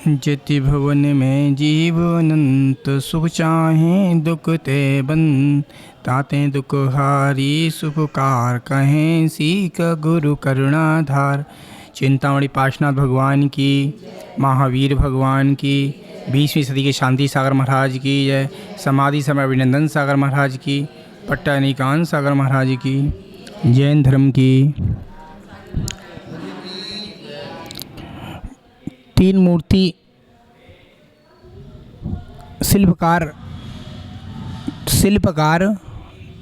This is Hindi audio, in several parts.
जति भवन में जीव अनंत सुख चाहें दुख ते बन ताते दुख हारी सुपकार कहें सीख गुरु करुणाधार। चिंतामणि पार्श्वनाथ भगवान की, महावीर भगवान की, 20वीं सदी के शांति सागर महाराज की जय। समाधि समय अभिनंदन सागर महाराज की, पट्टा निकांत सागर महाराज की, जैन धर्म की। तीन मूर्ति शिल्पकार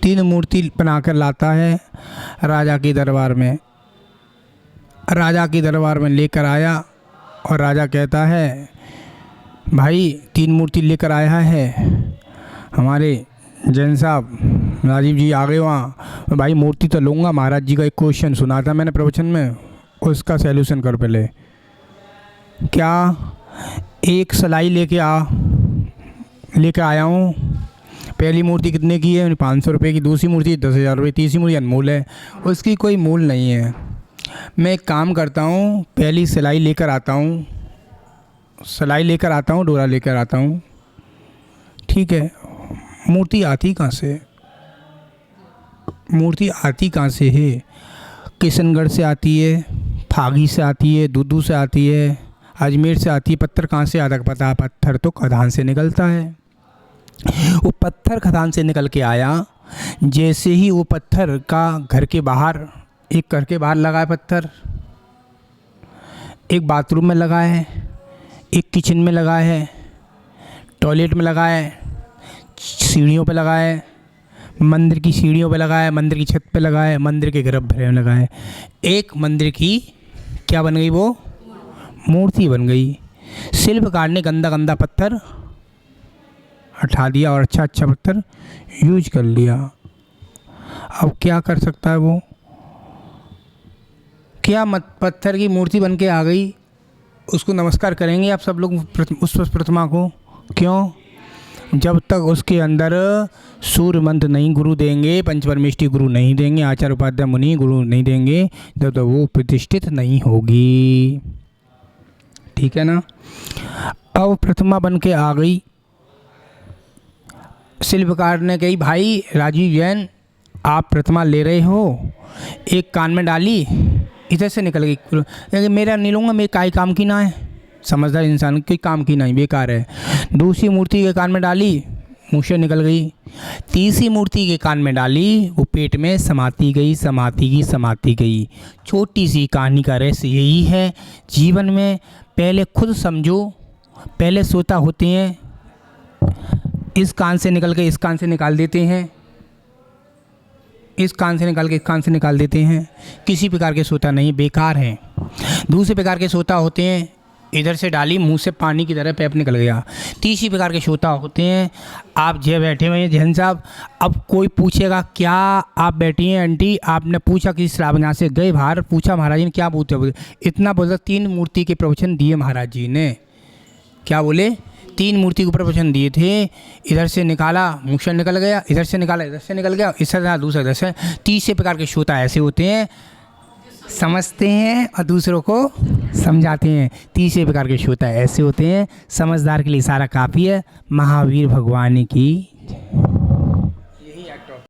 तीन मूर्ति बनाकर लाता है राजा के दरबार में। राजा के दरबार में लेकर आया और राजा कहता है, भाई तीन मूर्ति लेकर आया है हमारे जैन साहब। राजीव जी आ गए वहाँ। भाई मूर्ति तो लूँगा, महाराज जी का एक क्वेश्चन सुना था मैंने प्रवचन में, उसका सैल्यूशन कर पहले। क्या? एक सिलाई लेके आया हूँ। पहली मूर्ति कितने की है? 500 रुपये की। दूसरी मूर्ति 10,000 रुपये। तीसरी मूर्ति अनमोल है, उसकी कोई मूल नहीं है। मैं एक काम करता हूँ, पहली सिलाई लेकर आता हूँ, डोरा लेकर आता हूँ। ठीक है, मूर्ति आती कहाँ से? मूर्ति आती कहाँ से है? किशनगढ़ से आती है, फागी से आती है, दूदू से आती है, अजमेर से आती है। पत्थर कहाँ से आता पता? पत्थर तो खदान से निकलता है। वो पत्थर खदान से निकल के आया। जैसे ही वो पत्थर का घर के बाहर लगा है पत्थर, एक बाथरूम में लगा है, एक किचन में लगा है, टॉयलेट में लगा है, सीढ़ियों पे लगा है, मंदिर की सीढ़ियों पे लगा है, मंदिर की छत पे लगा है, मंदिर के गर्भगृह में लगा है। एक मंदिर की क्या बन गई? वो मूर्ति बन गई। शिल्पकार ने गंदा गंदा पत्थर हटा दिया और अच्छा अच्छा पत्थर यूज कर लिया। अब क्या कर सकता है वो? क्या पत्थर की मूर्ति बन के आ गई, उसको नमस्कार करेंगे आप सब लोग उस प्रतिमा को? क्यों? जब तक उसके अंदर सूर्य मंत्र नहीं गुरु देंगे, पंचपरमेष्ठी गुरु नहीं देंगे, आचार्य उपाध्याय मुनि गुरु नहीं देंगे, जब तक वो प्रतिष्ठित नहीं होगी। ठीक है ना? अब प्रतिमा बन के आ गई। शिल्पकार ने कही, भाई राजीव जैन आप प्रतिमा ले रहे हो, एक कान में डाली, इधर से निकल गई। मेरा नहीं लूँगा, मेरे काई काम की ना है। समझदार इंसान कोई काम की नहीं, बेकार है। दूसरी मूर्ति के कान में डाली, मुँह से निकल गई। तीसरी मूर्ति के कान में डाली, वो पेट में समाती गई। छोटी सी कहानी का रहस्य यही है जीवन में। पहले खुद समझो, पहले सोता होते हैं, इस कान से निकल के इस कान से निकाल देते हैं, इस कान से निकाल के इस कान से निकाल देते हैं। किसी प्रकार के सोता नहीं, बेकार हैं। दूसरे प्रकार के सोता होते हैं, इधर से डाली, मुंह से पानी की तरह पैप निकल गया। तीसरी प्रकार के सोता होते हैं, आप जो बैठे हुए हैं जैन साहब, अब कोई पूछेगा क्या आप बैठी हैं आंटी, आपने पूछा किसी श्रावण से गए बाहर, पूछा महाराज जी ने क्या पूछा, इतना बोला। 3 मूर्ति के प्रवचन दिए महाराज जी ने। क्या बोले? 3 मूर्ति के ऊपर प्रवचन दिए थे। इधर से निकाला, मुँह से निकल गया, इधर से निकाला, इधर से निकल गया, इससे दूसरा इधर से। तीसरे प्रकार के श्रोता ऐसे होते हैं, समझते हैं और दूसरों को समझाते हैं। तीसरे प्रकार के श्रोता ऐसे होते हैं, समझदार के लिए इशारा काफ़ी है। महावीर भगवान की